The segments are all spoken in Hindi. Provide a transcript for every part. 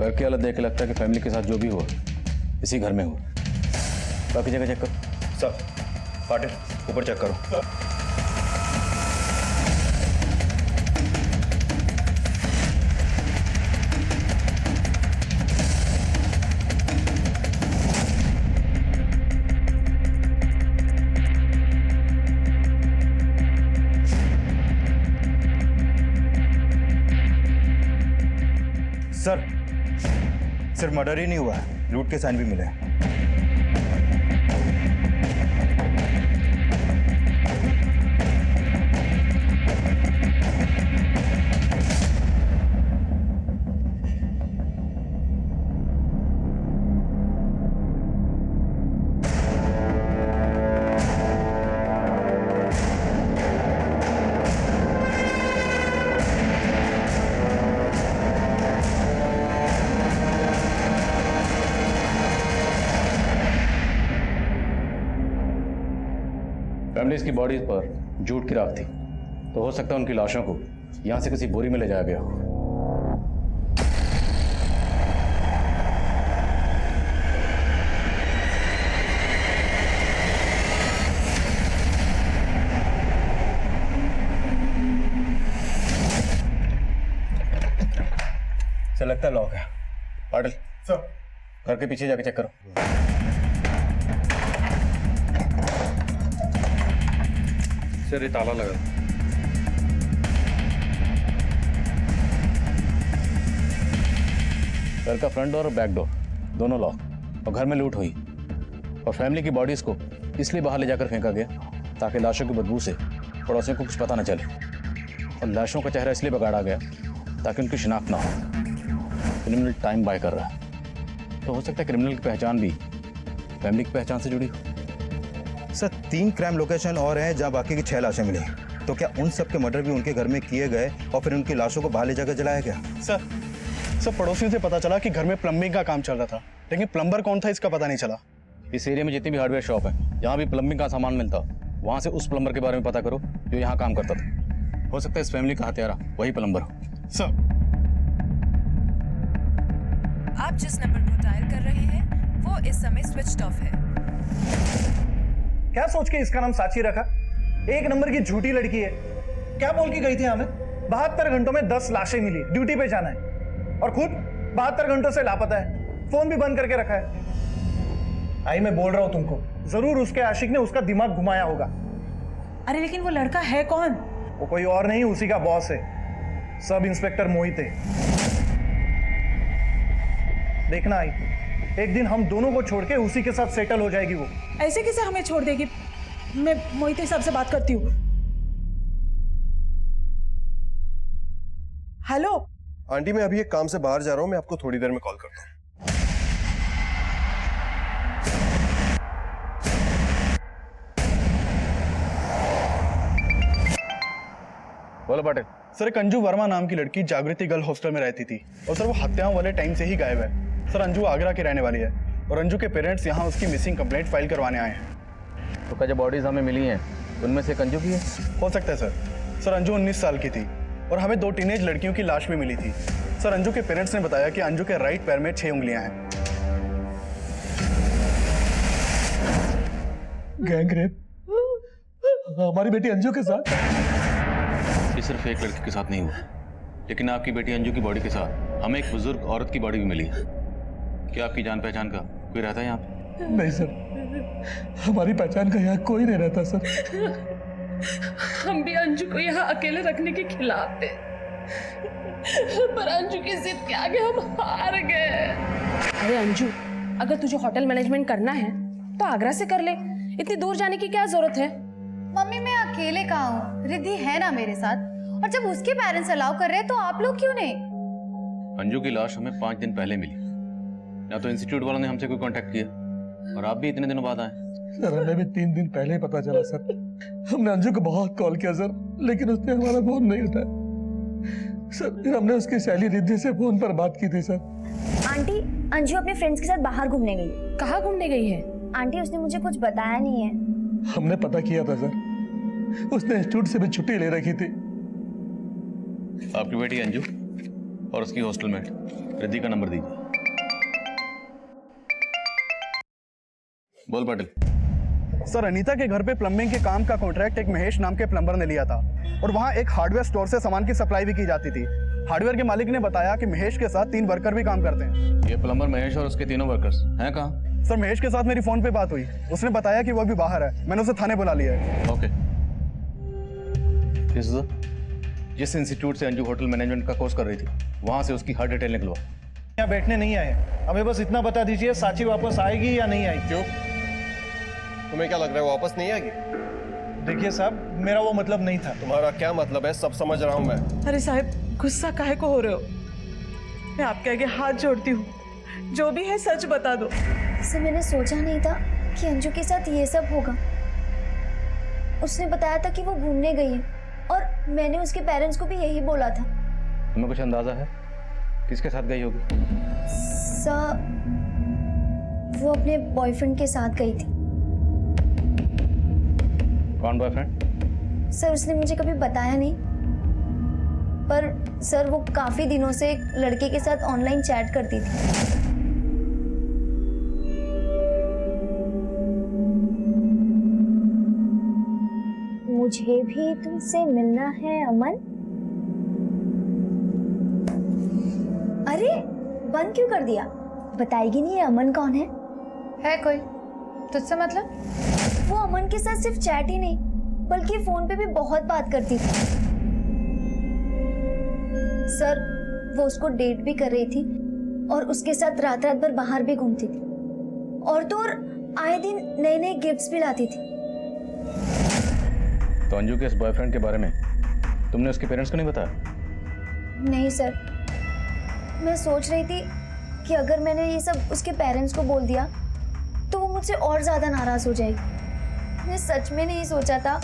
घर की हालत देख के लगता है कि फैमिली के साथ जो भी हुआ इसी घर में हुआ। बाकी जगह चेक करो। सर पाटिल ऊपर चेक करो। सर सिर्फ मर्डर ही नहीं हुआ है, लूट के साइन भी मिले हैं। फैमिलीज की बॉडीज पर जूट की राख थी, तो हो सकता है उनकी लाशों को यहां से किसी बोरी में ले जाया गया हो। सर लगता है लॉक है। पाटिल सर घर के पीछे जाके चेक करो। सर ये ताला लगा। घर का फ्रंट डोर और बैक डोर दोनों लॉक, और घर में लूट हुई और फैमिली की बॉडीज को इसलिए बाहर ले जाकर फेंका गया ताकि लाशों की बदबू से पड़ोसियों को कुछ पता न चले, और लाशों का चेहरा इसलिए बिगाड़ा गया ताकि उनकी शिनाख्त ना हो। क्रिमिनल टाइम बाय कर रहा है, तो हो सकता है क्रिमिनल की पहचान भी फैमिली की पहचान से जुड़ी हो। सर 3 क्राइम लोकेशन और हैं जहां बाकी की 6 लाशें मिली, तो क्या उन सब के मर्डर भी उनके घर में किए गए और फिर उनकी लाशों को बाहर ले जाकर जलाया गया? सर पड़ोसियों से पता चला कि घर में प्लम्बिंग का काम चल रहा था, लेकिन प्लम्बर कौन था इसका पता नहीं चला। इस एरिया में जितनी भी हार्डवेयर शॉप है, जहाँ भी प्लम्बिंग का सामान मिलता, वहाँ से उस प्लम्बर के बारे में पता करो जो यहाँ काम करता था। हो सकता है इस फैमिली का हत्यारा वही प्लम्बर हो। सर आप जिस नंबर को डायल कर रहे हैं वो इस समय स्विच्ड ऑफ है। क्या सोच के इसका नाम साची रखा? एक नंबर की झूठी लड़की है। क्या बोल के गई थी हमें? 72 घंटों में 10 लाशें मिली, ड्यूटी पे जाना है, और खुद 72 घंटों से लापता है, फोन भी बंद करके रखा है। आई मैं बोल रहा हूं तुमको, जरूर उसके आशिक ने उसका दिमाग घुमाया होगा। अरे लेकिन वो लड़का है कौन? वो कोई और नहीं, उसी का बॉस है, सब इंस्पेक्टर मोहित है। देखना आई, एक दिन हम दोनों को छोड़ के उसी के साथ सेटल हो जाएगी वो। ऐसे कैसे हमें छोड़ देगी? मैं मोहित साहब से बात करती हूँ। हेलो आंटी, मैं अभी एक काम से बाहर जा रहा हूँ, मैं आपको थोड़ी देर में कॉल करता हूँ। बोलो पाटिल। सर एक अंजू वर्मा नाम की लड़की जागृति गर्ल हॉस्टल में रहती थी, और सर वो हत्याओं वाले टाइम से ही गायब है। सर अंजू आगरा की रहने वाली है, और अंजू के पेरेंट्स यहाँ उसकी मिसिंग कंप्लेंट फाइल करवाने आए हैं। तो क्या जो बॉडीज हमें मिली हैं उनमें से अंजू की है? हो सकता है सर। सर अंजू 19 साल की थी, और हमें 2 टीनेज लड़कियों की लाश भी मिली थी। सर अंजू के पेरेंट्स ने बताया कि अंजू के राइट पैर में 6 उंगलियां हैं। गैंग रेप हमारी बेटी अंजू के साथ? ये सिर्फ एक लड़की के साथ नहीं हुआ, लेकिन आपकी बेटी अंजू की बॉडी के साथ हमें एक बुजुर्ग औरत की बॉडी भी मिली है। क्या आपकी जान पहचान का कोई रहता है यहाँ पे? नहीं सर, हमारी पहचान का यहाँ कोई नहीं रहता सर। हम भी अंजू को यहाँ अकेले रखने के खिलाफ थे, पर अंजू की जिद के आगे हम हार गए। अरे अंजू, अगर तुझे होटल मैनेजमेंट करना है तो आगरा से कर ले, इतनी दूर जाने की क्या जरूरत है? मम्मी मैं अकेले कहाँ हूँ, रिद्धि है ना मेरे साथ, और जब उसके पेरेंट्स अलाउ कर रहे हैं तो आप लोग क्यों नहीं? अंजू की लाश हमें 5 दिन पहले मिली, ना तो इंस्टीट्यूट वालों ने हमसे कोई कांटेक्ट किया, और आप भी इतने दिनों बाद आए। सर हमें भी 3 दिन पहले ही पता चला सर। हमने अंजू को बहुत कॉल किया सर, लेकिन उसने हमारा फोन नहीं उठाया सर। फिर हमने उसकी सहेली रिद्धि से फोन पर बात की थी सर। आंटी, अंजू अपने फ्रेंड्स के साथ बाहर घूमने गई। कहाँ घूमने गई है? आंटी उसने मुझे कुछ बताया नहीं है। हमने पता किया था सर, उसने इंस्टीट्यूट से भी छुट्टी ले रखी थी। आपकी बेटी अंजू और उसकी हॉस्टल मेट रिद्धि का नंबर दीजिए। बोल पाटिल। सर अनीता के घर पे प्लम्बिंग के काम का कॉन्ट्रैक्ट एक महेश नाम के प्लम्बर ने लिया था और वहाँ एक हार्डवेयर स्टोर से सामान की सप्लाई भी की जाती थी। हार्डवेयर के मालिक ने बताया कि महेश के साथ 3 वर्कर भी काम करते हैं। ये प्लम्बर महेश और उसके तीनों वर्कर्स हैं कहाँ? सर महेश के साथ मेरी फोन पे बात हुई, उसने बताया कि वो अभी बाहर है, मैंने उसे थाने बुला लिया है। ओके। जिस इंस्टीट्यूट से अंजू होटल मैनेजमेंट का कोर्स कर रही थी वहां से उसकी हर डिटेल निकलवा। यहाँ बैठने नहीं आए, हमें बस इतना बता दीजिए साची वापस आएगी या नहीं आएगी। क्यों? तुम्हें क्या लग रहा है वापस नहीं आएगी? देखिए साहब, मेरा वो मतलब नहीं था। तुम्हारा क्या मतलब है? सब समझ रहा हूँ मैं। अरे साहब, गुस्सा काहे को हो रहे हो? मैं आपके आगे हाथ जोड़ती हूँ, जो भी है सच बता दो। सर मैंने सोचा नहीं था कि अंजू के साथ ये सब होगा। उसने बताया था कि वो घूमने गई है और मैंने उसके पेरेंट्स को भी यही बोला था। तुम्हें कुछ अंदाजा है किसके साथ गई होगी? सर वो अपने बॉयफ्रेंड के साथ गई थी। कौन बॉयफ्रेंड? सर उसने मुझे कभी बताया नहीं, पर सर वो काफी दिनों से एक लड़के के साथ ऑनलाइन चैट करती थी। मुझे भी तुमसे मिलना है अमन। अरे बंद क्यों कर दिया? बताएगी नहीं ये अमन कौन है? है कोई तुझसे मतलब? वो अमन के साथ सिर्फ चैट ही नहीं बल्कि फोन पे भी बहुत बात करती थी। सर वो उसको डेट भी कर रही थी और उसके साथ रात रात भर बाहर भी घूमती थी और तो और आए दिन नए नए गिफ्ट्स भी लाती थी। तो अंजू के इस बॉयफ्रेंड के बारे में तुमने उसके पेरेंट्स को नहीं बताया? नहीं सर, मैं सोच रही थी कि अगर मैंने ये सब उसके पेरेंट्स को बोल दिया तो वो मुझसे और ज्यादा नाराज हो जाएगी। मैंने सच में नहीं सोचा था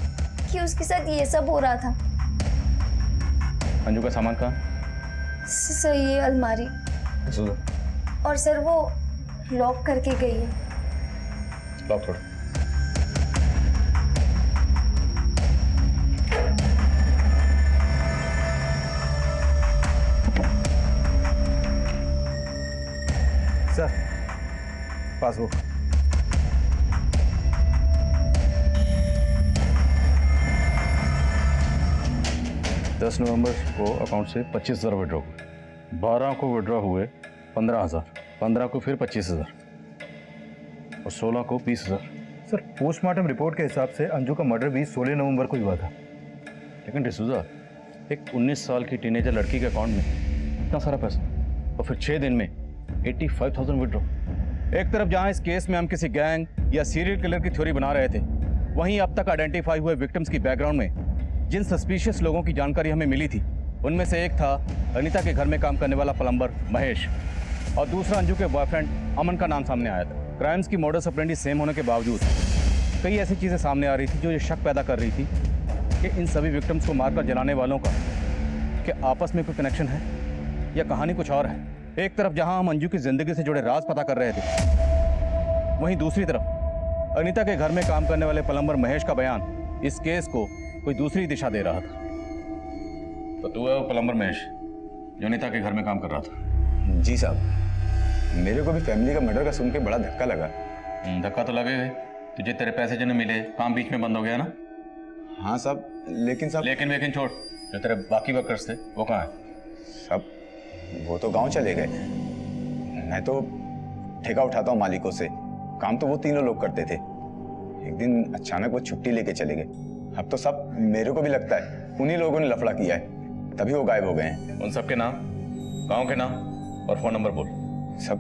कि उसके साथ ये सब हो रहा था। अंजू का सामान कहाँ? सर ये अलमारी। और सर वो लॉक करके गई है। लॉक छोड़। Sir passbook. दस नवंबर को अकाउंट से 25,000 विड्रॉ हुए, 12 को विड्रॉ हुए 15,000, 15 को फिर 25,000 और 16 को 20,000। सर पोस्टमार्टम रिपोर्ट के हिसाब से अंजू का मर्डर भी 16 नवंबर को हुआ था। लेकिन डिसूजा, एक 19 साल की टीनेजर लड़की के अकाउंट में इतना सारा पैसा और फिर 6 दिन में 85,000 विड्रॉ। एक तरफ जहां इस केस में हम किसी गैंग या सीरियल किलर की थ्योरी बना रहे थे, वहीं अब तक आइडेंटिफाई हुए विक्टिम्स की बैकग्राउंड में जिन सस्पिशियस लोगों की जानकारी हमें मिली थी उनमें से एक था अनीता के घर में काम करने वाला प्लम्बर महेश और दूसरा अंजू के बॉयफ्रेंड अमन का नाम सामने आया था। क्राइम्स की मॉडस ऑपरेंडी सेम होने के बावजूद कई ऐसी चीज़ें सामने आ रही थी जो ये शक पैदा कर रही थी कि इन सभी विक्टिम्स को मारकर जलाने वालों का क्या आपस में कोई कनेक्शन है या कहानी कुछ और है। एक तरफ जहां हम अंजू की जिंदगी से जुड़े राज पता कर रहे थे, वहीं दूसरी तरफ अनीता के घर में काम करने वाले प्लम्बर महेश का बयान इस केस को कोई दूसरी दिशा दे रहा था। तो तू है वो प्लम्बर महेश जो अनीता के घर में काम कर रहा था? जी साहब, मेरे को भी फैमिली का मर्डर का सुन के बड़ा धक्का लगा। धक्का तो लगे, तुझे तेरे पैसे जो नहीं मिले, काम बीच में बंद हो गया ना? हाँ साहब, लेकिन साहब लेकिन छोड़, जो तेरे बाकी वर्कर्स थे वो कहाँ है? साहब वो तो गांव चले गए। मैं तो ठेका उठाता हूँ मालिकों से, काम तो वो तीनों लोग करते थे। एक दिन अचानक वो छुट्टी लेके चले गए। अब तो सब मेरे को भी लगता है उन्हीं लोगों ने लफड़ा किया है, तभी वो गायब हो गए हैं। उन सब के नाम, गांव के नाम और फोन नंबर बोल। सब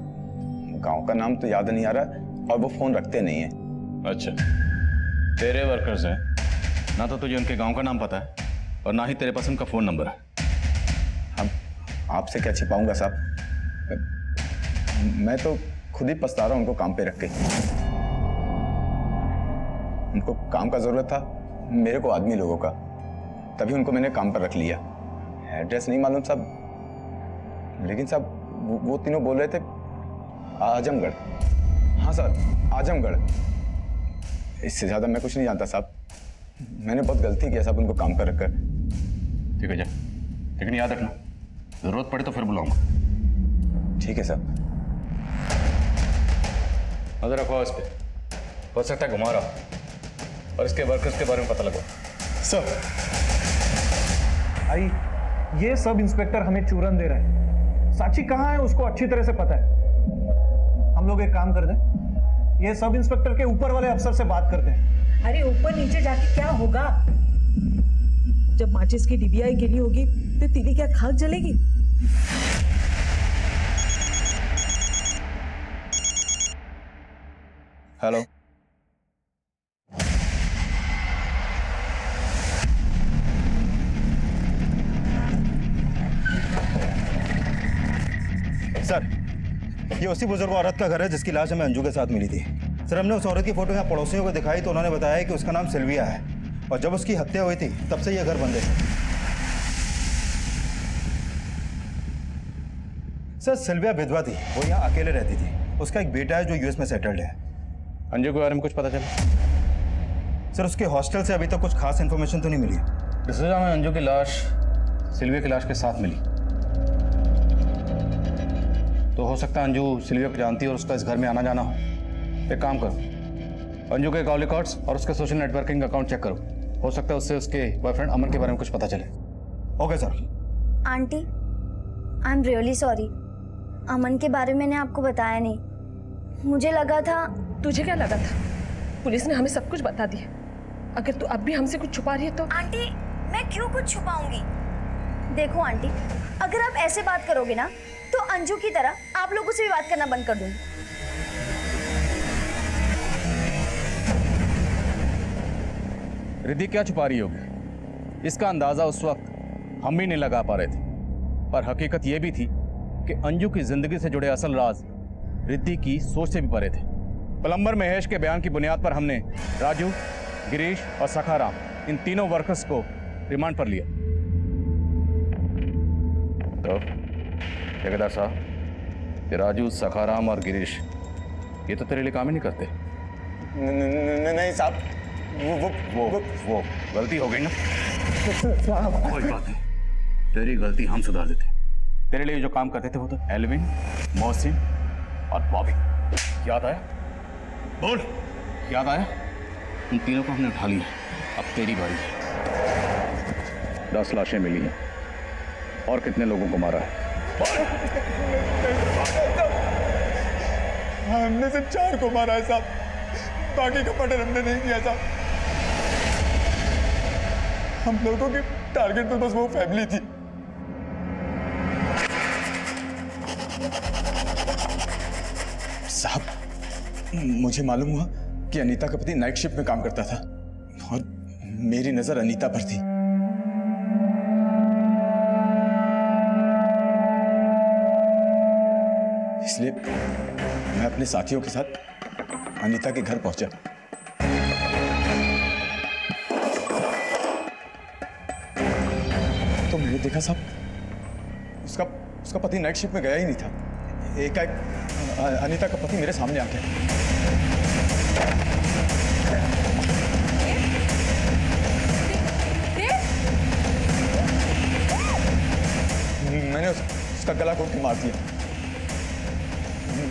गांव का नाम तो याद नहीं आ रहा और वो फोन रखते नहीं है। अच्छा, तेरे वर्कर्स हैं ना, तो तुझे उनके गांव का नाम पता है और ना ही तेरे पास उनका फोन नंबर है। अब आपसे क्या छिपाऊंगा साहब, मैं तो खुद ही पछता रहा हूं उनको काम पे रख के। उनको काम का जरूरत था, मेरे को आदमी लोगों का, तभी उनको मैंने काम पर रख लिया। एड्रेस नहीं मालूम साहब, लेकिन साहब वो तीनों बोल रहे थे आजमगढ़। हाँ सर, आजमगढ़। इससे ज्यादा मैं कुछ नहीं जानता साहब। मैंने बहुत गलती किया साहब उनको काम पर रखकर। ठीक है जा, लेकिन याद रखना जरूरत पड़ी तो फिर बुलाऊंगा। ठीक है सर। नजर रखो इस पे, हो सकता है घुमा रहा, और इसके वर्कर्स के बारे में पता लगो। सर आई, ये सब इंस्पेक्टर हमें चूरन दे रहे हैं। साची कहाँ है उसको अच्छी तरह से पता है। हम लोग एक काम कर दें, ये सब इंस्पेक्टर के ऊपर वाले अफसर से बात करते हैं। अरे ऊपर नीचे जाके क्या होगा? जब माचिस की डिबिया गिरी होगी तो तेरी क्या खाक जलेगी? हेलो। सर, ये उसी बुजुर्ग औरत का घर है जिसकी लाश हमें अंजू के साथ मिली थी। सर, हमने उस औरत की फोटो यहाँ पड़ोसियों को दिखाई तो उन्होंने बताया कि उसका नाम सिल्विया है, और जब उसकी हत्या हुई थी तब से ये घर बंद है। सर, सिल्विया विधवा थी, वो यहाँ अकेले रहती थी। उसका एक बेटा है जो यूएस में सेटल्ड है। अंजू के बारे में कुछ पता चला? सर, उसके हॉस्टल से अभी तक कुछ खास इन्फॉर्मेशन तो नहीं मिली। डिसूजा में अंजू की लाश सिल्विया की लाश के साथ मिली, तो हो सकता है अंजू सिल्विया को जानती है और उसका इस घर में आना जाना हो। एक काम करो, अंजू के कॉल रिकॉर्ड्स और उसके सोशल नेटवर्किंग अकाउंट चेक करो, हो सकता है उससे उसके बॉयफ्रेंड अमन के बारे में कुछ पता चले। Okay sir. Aunty, I am really sorry, Aman के बारे में मैंने आपको बताया नहीं। मुझे लगा था। तुझे क्या लगा था? पुलिस ने हमें सब कुछ बता दिया। अगर तू अब भी हमसे कुछ छुपा रही है तो। आंटी, मैं क्यों कुछ छुपाऊंगी? देखो आंटी, अगर आप ऐसे बात करोगे ना तो अंजू की तरह आप लोगों से भी बात करना बंद कर दूंगी। रिद्धि क्या छुपा रही होगी? इसका अंदाजा उस वक्त हम भी नहीं लगा पा रहे थे, पर हकीकत यह भी थी कि अंजू की जिंदगी से जुड़े असल राज रिद्धि की सोच से भी परे थे। प्लम्बर महेश के बयान की बुनियाद पर हमने राजू, गिरीश और सखाराम, इन तीनों वर्कर्स को रिमांड पर लिया। तो ठेकेदार साहब, ये राजू, सखाराम और गिरीश ये तो तेरे लिए काम ही नहीं करते। नहीं साहब, वो गलती हो गई ना। कोई बात नहीं, तेरी गलती हम सुधार देते। तेरे लिए जो काम करते थे वो तो एल्विन, मोहसिन और बॉबी। याद आया? बोल, याद आया? उन तीनों को हमने उठा लिया, अब तेरी बारी है। 10 लाशें मिली हैं और कितने लोगों को मारा है? हमने सिर्फ 4 को मारा है साहब, बाकी का मर्डर हमने नहीं किया साहब। हम लोगों की टारगेट तो बस वो फैमिली थी। साहब, मुझे मालूम हुआ कि अनीता का पति नाइट शिफ्ट में काम करता था और मेरी नजर अनीता पर थी। इसलिए मैं अपने साथियों के साथ अनीता के घर पहुंचा। तो मैंने देखा साहब, उसका पति नाइट शिफ्ट में गया ही नहीं था। एकाएक अनीता का पति मेरे सामने आ गया। मैंने उसका गला घोट के मार दिया।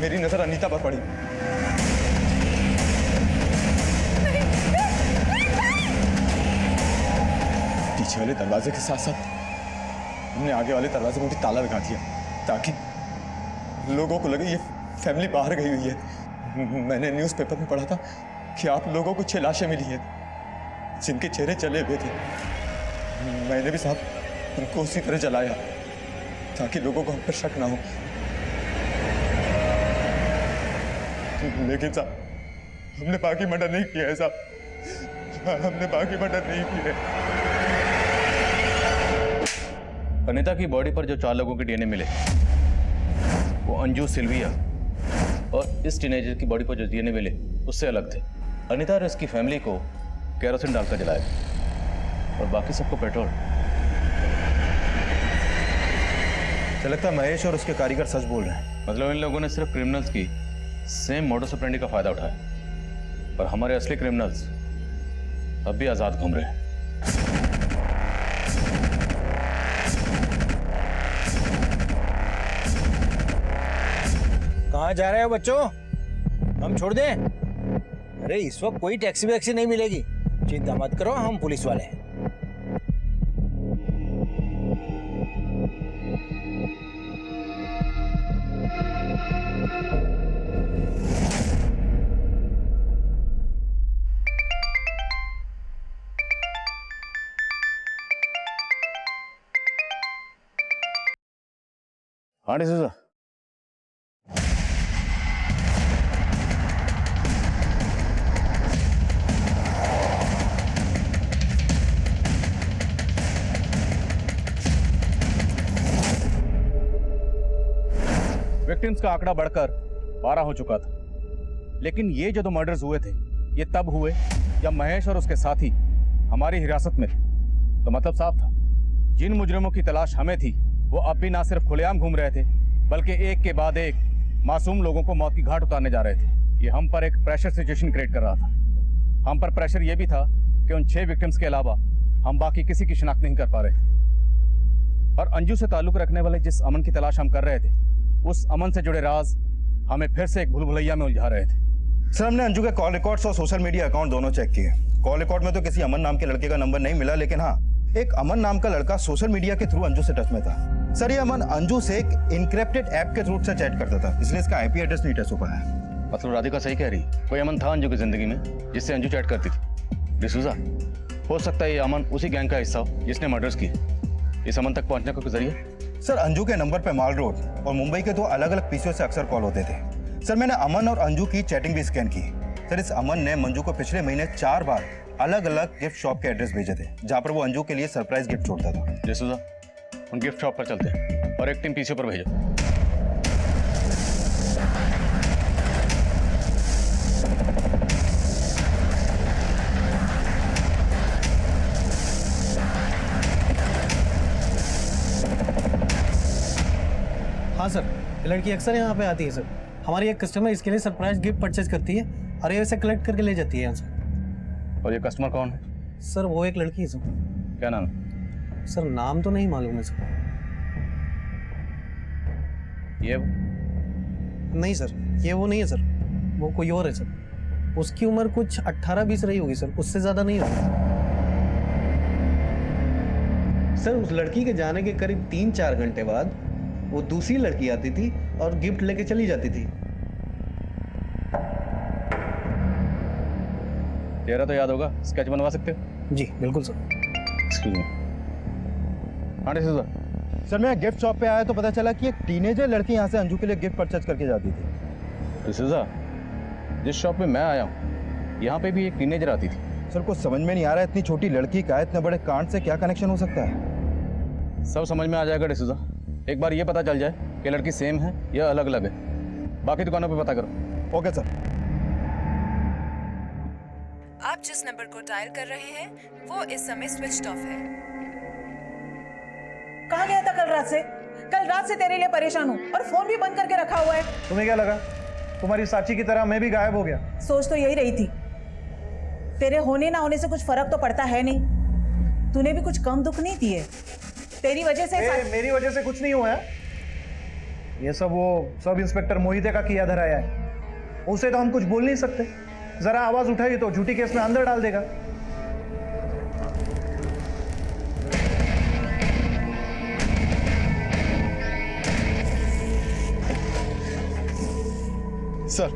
मेरी नजर अनीता पर पड़ी। पीछे वाले दरवाजे के साथ साथ हमने आगे वाले दरवाजे को भी ताला लगा दिया ताकि लोगों को लगे ये फैमिली बाहर गई हुई है। मैंने न्यूज़पेपर में पढ़ा था कि आप लोगों को 6 लाशें मिली हैं जिनके चेहरे चले हुए थे। मैंने भी साहब उनको उसी तरह जलाया ताकि लोगों को हम पर शक ना हो। लेकिन साहब हमने बाकी मर्डर नहीं किया है साहब, हमने बाकी मर्डर नहीं किया है। अनीता की बॉडी पर जो 4 लोगों के डीएनए मिले वो अंजू, सिल्विया और इस टीनेजर की बॉडी पर जो डीएनए मिले उससे अलग थे। अनीता और इसकी फैमिली को केरोसिन डालकर जलाया और बाकी सबको पेट्रोल। लगता है महेश और उसके कारीगर सच बोल रहे हैं। मतलब इन लोगों ने सिर्फ क्रिमिनल्स की सेम मोडस ऑपरेंडी का फायदा उठाया, पर हमारे असली क्रिमिनल्स अब भी आजाद घूम रहे हैं। कहाँ जा रहे हो बच्चों? हम छोड़ दें? अरे इस वक्त कोई टैक्सी वैक्सी नहीं मिलेगी, चिंता मत करो, हम पुलिस वाले हैं। हाँ डिसूजा, विक्टिम्स का आंकड़ा बढ़कर 12 हो चुका था, लेकिन ये जो 2 मर्डर्स हुए थे ये तब हुए जब महेश और उसके साथी हमारी हिरासत में थे। तो मतलब साफ था, जिन मुजरिमों की तलाश हमें थी वो अब भी ना सिर्फ खुलेआम घूम रहे थे, बल्कि एक के बाद एक मासूम लोगों को मौत की घाट उतारने जा रहे थे। ये हम पर एक प्रेशर सिचुएशन क्रिएट कर रहा था। हम पर प्रेशर ये भी था कि उन 6 विक्टिम्स के अलावा हम बाकी किसी की शिनाख्त नहीं कर पा रहे थे। और अंजू से ताल्लुक रखने वाले जिस अमन की तलाश हम कर रहे थे, उस अमन से जुड़े राज हमें फिर से एक भूल-भुलैया में उलझा रहे थे। सर, हमने अंजू के कॉल रिकॉर्ड्स और सोशल मीडिया अकाउंट दोनों चेक किए। कॉल रिकॉर्ड में तो किसी अमन नाम के लड़के का नंबर नहीं मिला, लेकिन हाँ, एक अमन नाम का लड़का सोशल मीडिया के थ्रू अंजू से टच में था। सर, ये अमन अंजू से एक इनक्रिप्टेड ऐप के थ्रू से चैट करता था, इसलिए इसका आईपी एड्रेस नहीं टच हो पाया। मतलब राधिका सही कह रही, कोई अमन था अंजू की जिंदगी में जिससे अंजू चैट करती थी। डिसूजा, हो सकता है ये अमन उसी गैंग का हिस्सा हो जिसने मर्डर्स किए। इस अमन तक पहुंचने का कोई जरिया? सर, अंजू के नंबर पे माल रोड और मुंबई के 2 अलग-अलग पीसीओ से अक्सर कॉल होते थे। सर, मैंने अमन और अंजू की चैटिंग भी स्कैन की। सर, इस अमन ने मंजू को पिछले महीने 4 बार अलग-अलग गिफ्ट शॉप के एड्रेस भेजे थे, जहां पर वो अंजू के लिए सरप्राइज गिफ्ट छोड़ता था। डिसूजा, उन गिफ्ट शॉप पर चलते हैं और एक टीम पीसीओ पर भेजो। हाँ सर, ये लड़की अक्सर यहाँ पे आती है सर। हमारी एक कस्टमर इसके लिए सरप्राइज गिफ्ट परचेज करती है और ये इसे कलेक्ट करके ले जाती है यहाँ से। और ये कस्टमर कौन है? सर, वो एक लड़की है सर। क्या नाम है? सर, नाम तो नहीं मालूम है सर। ये नहीं सर, ये वो नहीं है सर, वो कोई और है सर। उसकी उम्र कुछ 18-20 रही होगी सर, उससे ज़्यादा नहीं होगी सर। उस लड़की के जाने के करीब 3-4 घंटे बाद वो दूसरी लड़की आती थी और गिफ्ट लेके चली जाती थी। चेहरा तो याद होगा, स्केच बनवा सकते हो? जी बिल्कुल सर। Excuse me. हाँ डिसूजा। सर, मैं गिफ्ट शॉप पे आया तो पता चला कि एक टीनेजर लड़की यहाँ से अंजू के लिए गिफ्ट परचेज करके जाती थी। डिसूजा, जिस शॉप में मैं आया हूँ यहाँ पे भी एक टीनेजर आती थी। सर, कुछ समझ में नहीं आ रहा है, इतनी छोटी लड़की का इतने बड़े कांड से क्या कनेक्शन हो सकता है? सब समझ में आ जाएगा डिसूजा, एक बार ये पता चल जाए कि लड़की सेम है या अलग अलग है। बाकी दुकानों पे पता करो। Okay sir. आप जिस नंबर को डायल कर रहे हैं वो इस समय स्विच्ड ऑफ है। कहाँ गया था कल रात से? कल रात से तेरे लिए परेशान हूँ और फोन भी बंद करके रखा हुआ है। तुम्हें क्या लगा तुम्हारी साची की तरह मैं भी गायब हो गया? सोच तो यही रही थी। तेरे होने ना होने से कुछ फर्क तो पड़ता है नहीं। तूने भी कुछ कम दुख नहीं दिए। तेरी वजह से मेरी वजह से कुछ नहीं हुआ है। ये सब वो सब इंस्पेक्टर मोहिते का किया धराया है। उसे तो हम कुछ बोल नहीं सकते, जरा आवाज उठाई तो झूठी केस में अंदर डाल देगा। सर,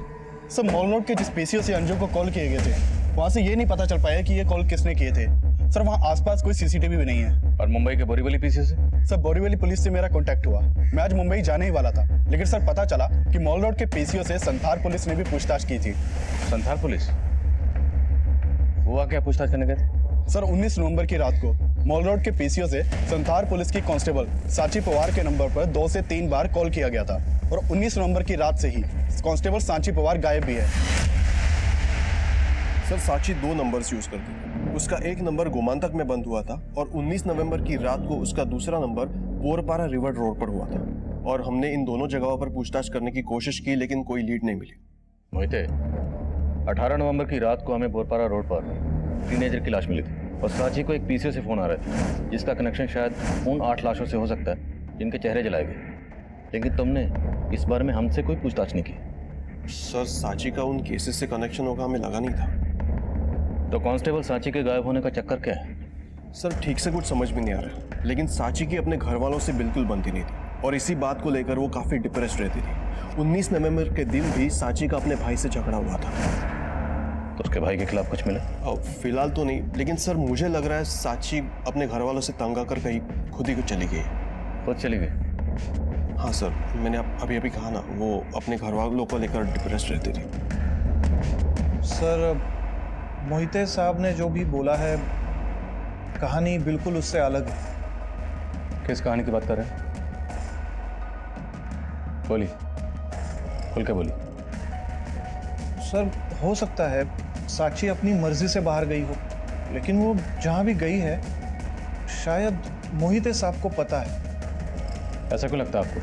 मॉल रोड के जिस पीसीओ से अंजू को कॉल किए गए थे, वहाँ से ये नहीं पता चल पाया कि ये कॉल किसने किए थे। सर, वहाँ आसपास कोई सीसीटीवी भी नहीं है। और मुंबई के बोरीवली पीसीओ से? सर, बोरीवली पुलिस से मेरा कांटेक्ट हुआ। मैं आज मुंबई जाने ही वाला था, लेकिन सर पता चला कि मॉल रोड के पीसीओ से संथार पुलिस ने भी पूछताछ की थी। संथार पुलिस? वो क्या पूछताछ करने गए थे? सर, 19 नवंबर की रात को मॉल रोड के पीसीओ से संथार पुलिस की कांस्टेबल सांची पवार के नंबर पर 2 से 3 बार कॉल किया गया था और 19 नवंबर की रात से ही कांस्टेबल सांची पवार गायब भी है। सर, साक्षी 2 नंबर्स यूज करती है। उसका एक नंबर गोमांतक में बंद हुआ था और 19 नवंबर की रात को उसका दूसरा नंबर बोरपारा रिवर रोड पर हुआ था। और हमने इन दोनों जगहों पर पूछताछ करने की कोशिश की, लेकिन कोई लीड नहीं मिली। मोहिते, 18 नवंबर की रात को हमें बोरपारा रोड पर टीनेजर की लाश मिली थी और सांची को एक पीसीओ से फोन आ रहा था, जिसका कनेक्शन शायद उन 8 लाशों से हो सकता है जिनके चेहरे जलाए गए। लेकिन तुमने इस बारे में हमसे कोई पूछताछ नहीं की। सर सांची का उन केसेस से कनेक्शन होगा हमें लगा नहीं था। तो कांस्टेबल सांची के गायब होने का चक्कर क्या है? सर ठीक से कुछ समझ में नहीं आ रहा, लेकिन सांची की अपने घर वालों से बिल्कुल बनती नहीं थी और इसी बात को लेकर वो काफी डिप्रेस्ड रहती थी। 19 नवंबर के दिन भी सांची का अपने भाई से झगड़ा हुआ था। तो उसके भाई के खिलाफ कुछ मिला? फिलहाल तो नहीं, लेकिन सर मुझे लग रहा है सांची अपने घर वालों से तंग आकर कहीं खुद ही चली गई। खुद चली गई? हाँ सर, मैंने अभी अभी कहा ना, वो अपने घर वालों को लेकर डिप्रेस्ड रहती थी। सर मोहिते साहब ने जो भी बोला है कहानी बिल्कुल उससे अलग है। किस कहानी की बात कर रहे हैं? बोली, खुल के बोली। सर हो सकता है साक्षी अपनी मर्जी से बाहर गई हो, लेकिन वो जहाँ भी गई है शायद मोहिते साहब को पता है। ऐसा क्यों लगता है आपको?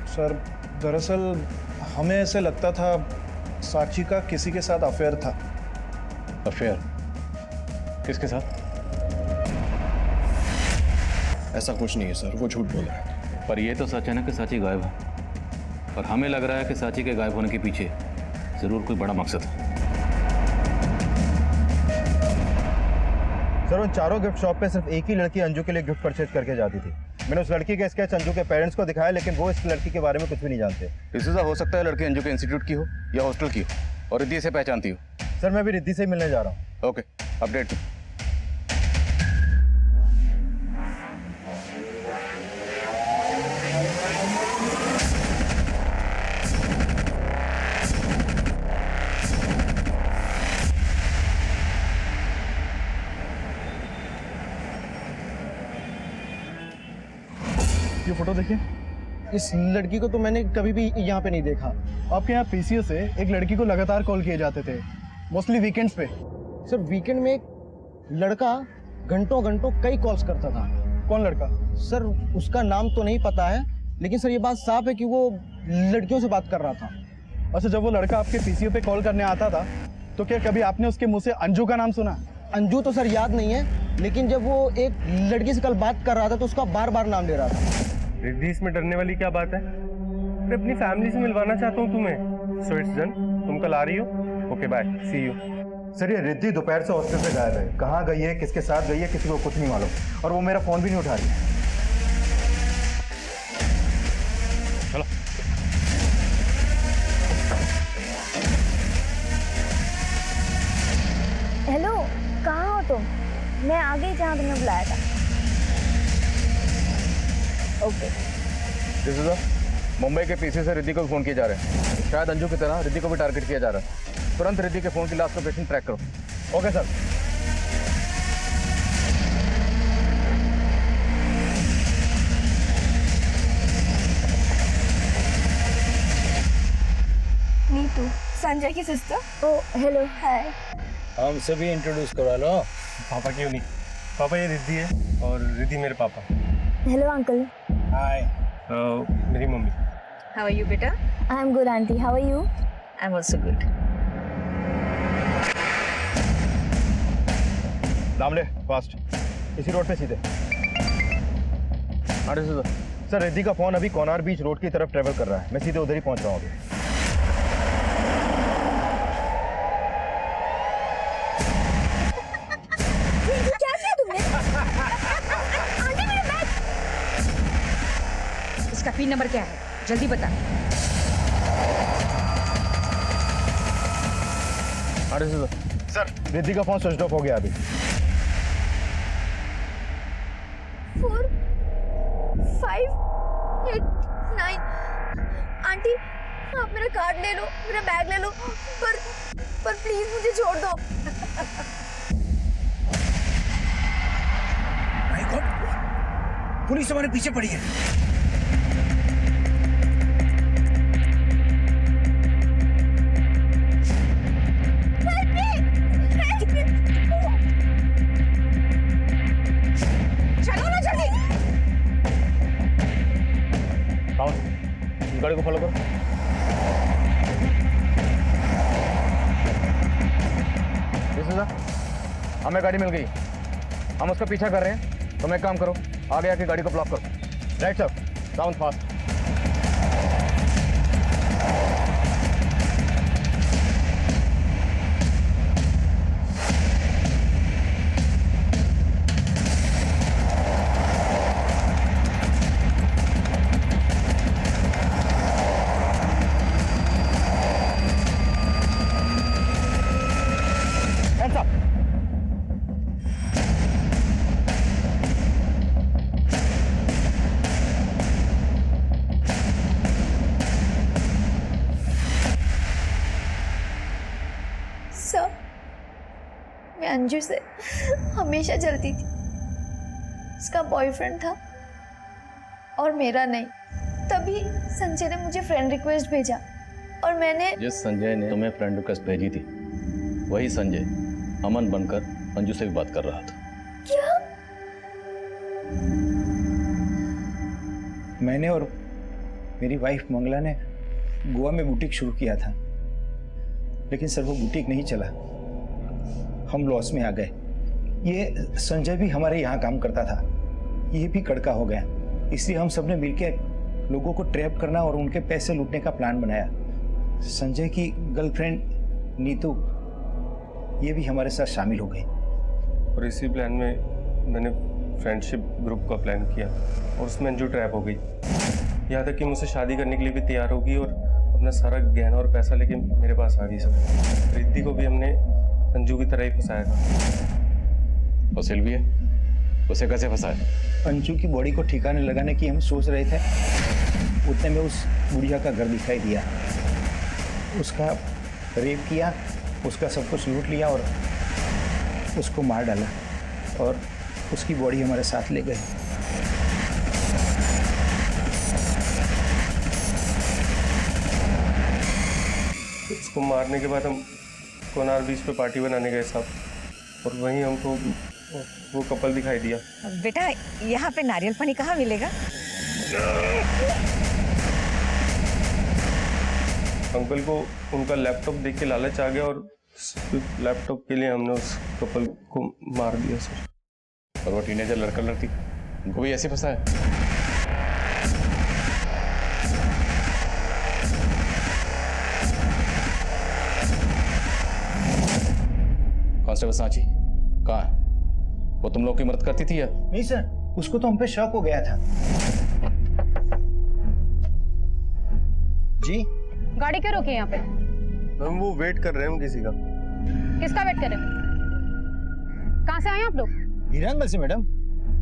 सर दरअसल हमें ऐसे लगता था साक्षी का किसी के साथ अफेयर था। अफेयर? किसके साथ? ऐसा कुछ नहीं है सर, वो झूठ बोल रहा है। पर ये तो सच है ना कि सांची गायब है, और हमें लग रहा है कि सांची के गायब होने के पीछे जरूर कोई बड़ा मकसद है। सर उन चारों गिफ्ट शॉप पे सिर्फ एक ही लड़की अंजू के लिए गिफ्ट परचेज करके जाती थी। मैंने उस लड़की का स्केच अंजू के पेरेंट्स को दिखाया, लेकिन वो इस लड़की के बारे में कुछ भी नहीं जानते। इससे हो सकता है लड़की अंजू के इंस्टीट्यूट की हो या हॉस्टल की हो, और रिद्धि से पहचानती हो। सर मैं भी रिद्धि से मिलने जा रहा हूँ। Okay, update. ये फोटो देखिए। इस लड़की को तो मैंने कभी भी यहाँ पे नहीं देखा। आपके यहाँ पीसीओ से एक लड़की को लगातार कॉल किए जाते थे, मोस्टली वीकेंड्स पे। सर वीकेंड में एक लड़का घंटों घंटों कई कॉल्स करता था। कौन लड़का? सर उसका नाम तो नहीं पता है, लेकिन सर ये बात साफ है कि वो लड़कियों से बात कर रहा था। अच्छा, जब वो लड़का आपके पीसीओ पे कॉल करने आता था तो क्या कभी आपने उसके मुंह से अंजू का नाम सुना? अंजू तो सर याद नहीं है, लेकिन जब वो एक लड़की से कल बात कर रहा था तो उसका बार बार नाम ले रहा था। रिद्धि, इसमें डरने वाली क्या बात है? मैं अपनी फैमिली से मिलवाना चाहता हूँ तुम्हें। सो इट्स डन, तुम कल आ रही हो? Okay bye, see you. Sir ये रिद्धि दोपहर से हॉस्टल से गायब है। कहाँ गई है, किसके साथ गई है, किसी को कुछ नहीं मालूम, और वो मेरा फोन भी नहीं उठा रही है। चलो। हेलो, कहाँ हो तुम? मैं आ गई जहाँ तुमने बुलाया था। ओके। दिस इज मुंबई के पीसी से रिद्धि को फोन किए जा रहे हैं। शायद अंजू की तरह रिद्धि को भी टारगेट किया जा रहा है। तुरंत रिद्धि के फोन की लास्ट लोकेशन ट्रैक करो। Okay sir. नीतू, संजय की सिस्टर। ओ हेलो, हाय। हमसे भी इंट्रोड्यूस करा लो। पापा क्यों नहीं? पापा ये रिद्धि है और रिद्धि मेरे पापा। Hello uncle. हाय। मेरी मम्मी। How are you, beta? I am good aunty, how are you? I'm also good. Damle fast, इसी रोड पे सीधे। अरे सर रिद्धि का फोन अभी कोनार बीच रोड की तरफ ट्रेवल कर रहा है। मैं सीधे उधर ही पहुंच रहा हूँ अभी। क्या किया तुमने? आंटी मेरे बैग। इसका पिन नंबर क्या है? जल्दी बता। अरे सर रिद्धि का फोन स्विच ऑफ हो गया अभी। 4 5 8 9। आंटी आप मेरा कार्ड ले लो, मेरा बैग ले लो, पर प्लीज मुझे छोड़ दो। माय गॉड, पुलिस हमारे पीछे पड़ी है। गाड़ी को फॉलो करो। हमें गाड़ी मिल गई, हम उसका पीछा कर रहे हैं। तुम एक काम करो, आगे आके गाड़ी को ब्लॉक करो। Right sir, down fast. में अंजू से हमेशा जलती थी। उसका बॉयफ्रेंड था और मेरा नहीं। तभी संजय ने मुझे फ्रेंड रिक्वेस्ट भेजा और मैंने जिस संजय ने तुम्हें फ्रेंड रिक्वेस्ट भेजी थी वही संजय अमन बनकर अंजू से भी बात कर रहा था। क्या? मैंने और मेरी वाइफ मंगला ने गोवा में बुटीक शुरू किया था, लेकिन सर वो बुटीक नहीं चला, हम लॉस में आ गए। ये संजय भी हमारे यहाँ काम करता था, ये भी कड़का हो गया। इसलिए हम सबने मिलकर लोगों को ट्रैप करना और उनके पैसे लूटने का प्लान बनाया। संजय की गर्लफ्रेंड नीतू ये भी हमारे साथ शामिल हो गई। और इसी प्लान में मैंने फ्रेंडशिप ग्रुप का प्लान किया और उसमें अंजू ट्रैप हो गई। यहाँ तक कि मुझसे शादी करने के लिए भी तैयार होगी और अपना सारा गहना और पैसा लेके मेरे पास आ गई। सब रिद्धि को भी हमने अंजू की तरह ही फंसाया था। और सिल्विया उसे कैसे फंसाया? अंजू की बॉडी को ठिकाने लगाने की हम सोच रहे थे, उतने में उस बुढ़िया का घर दिखाई दिया। उसका रेप किया, उसका सब कुछ लूट लिया और उसको मार डाला और उसकी बॉडी हमारे साथ ले गए। उसको मारने के बाद हम कोनार बीच पे पार्टी बनाने गए साहब, और वहीं हमको वो कपल दिखाई दिया। बेटा यहाँ पे नारियल पानी कहाँ मिलेगा? अंकल को उनका लैपटॉप देख के लालच आ गया और लैपटॉप के लिए हमने उस कपल को मार दिया सर। और वो टीनेजर लड़का लड़की उनको भी ऐसे फंसाया? कांस्टेबल सांची कहाँ है? वो तुम लोग की मदद करती थी या? नहीं सर, उसको तो हम पे शक हो गया था। जी गाड़ी क्यों रोकी यहाँ पे? हम वो वेट कर रहे हैं किसी का। किसका वेट कर रहे हो? कहाँ से आए आप लोग? हीरानगल से मैडम।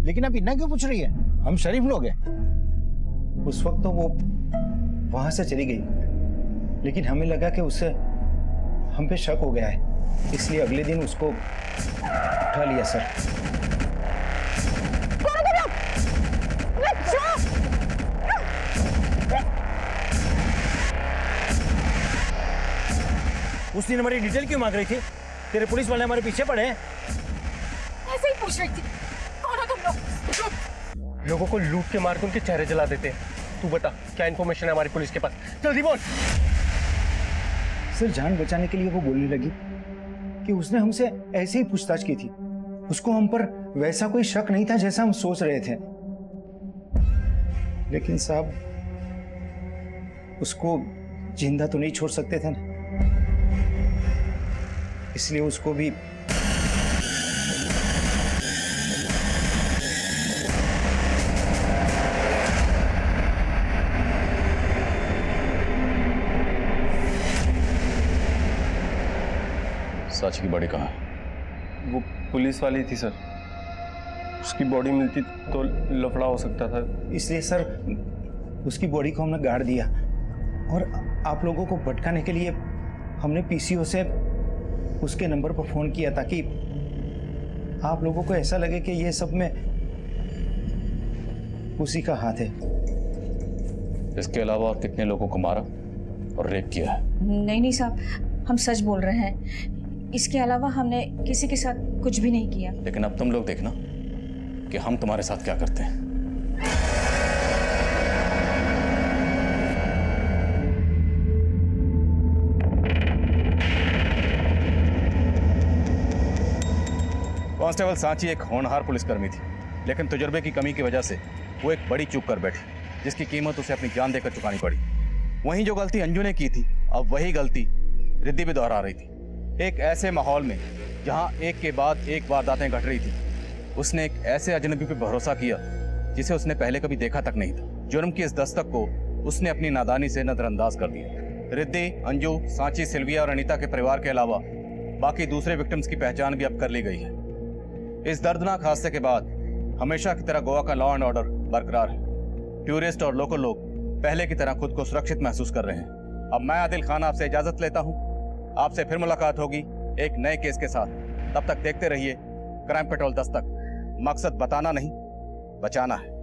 लेकिन आप इतना क्यों पूछ रही है? हम शरीफ लोग हैं। उस वक्त तो वो वहां से चली गई, लेकिन हमें लगा कि उससे हम पे शक हो गया है, इसलिए अगले दिन उसको उठा लिया सर। उस दिन हमारी डिटेल क्यों मांग रही थी? तेरे पुलिस वाले हमारे पीछे पड़े हैं। ऐसे ही पूछ रही थी। कौन हो तुम लोग? लोगों को लूट के मार के उनके चेहरे जला देते हैं। तू बता क्या इन्फॉर्मेशन है हमारी पुलिस के पास? जल्दी बोल। सर जान बचाने के लिए वो बोलने लगी कि उसने हमसे ऐसे ही पूछताछ की थी। उसको हम पर वैसा कोई शक नहीं था जैसा हम सोच रहे थे। लेकिन साहब उसको जिंदा तो नहीं छोड़ सकते थे ना, इसलिए उसको भी सांची की बॉडी कहाँ है? वो पुलिस वाली थी सर, उसकी बॉडी मिलती तो लफड़ा हो सकता था, इसलिए सर उसकी बॉडी को हमने गाड़ दिया और आप लोगों को भटकाने के लिए हमने पीसीओ से उसके नंबर पर फोन किया ताकि आप लोगों को ऐसा लगे कि ये सब में उसी का हाथ है। इसके अलावा और कितने लोगों को मारा और रेप किया है? नहीं साहब, हम सच बोल रहे हैं। इसके अलावा हमने किसी के साथ कुछ भी नहीं किया। लेकिन अब तुम लोग देखना कि हम तुम्हारे साथ क्या करते हैं। कांस्टेबल सांची एक होनहार पुलिसकर्मी थी, लेकिन तजुर्बे की कमी की वजह से वो एक बड़ी चूक कर बैठी, जिसकी कीमत उसे अपनी जान देकर चुकानी पड़ी। वहीं जो गलती अंजू ने की थी, अब वही गलती रिद्धि भी दोहरा रही थी। एक ऐसे माहौल में जहां एक के बाद एक वारदातें घट रही थी, उसने एक ऐसे अजनबी पर भरोसा किया जिसे उसने पहले कभी देखा तक नहीं था। जुर्म की इस दस्तक को उसने अपनी नादानी से नजरअंदाज कर दिया। रिद्धि, अंजू, सांची, सिल्विया और अनीता के परिवार के अलावा बाकी दूसरे विक्टिम्स की पहचान भी अब कर ली गई है। इस दर्दनाक हादसे के बाद हमेशा की तरह गोवा का लॉ एंड ऑर्डर बरकरार है। टूरिस्ट और लोकल लोग पहले की तरह खुद को सुरक्षित महसूस कर रहे हैं। अब मैं आदिल खान आपसे इजाजत लेता हूं। आपसे फिर मुलाकात होगी एक नए केस के साथ। तब तक देखते रहिए क्राइम पेट्रोल 10 तक। मकसद बताना नहीं, बचाना है।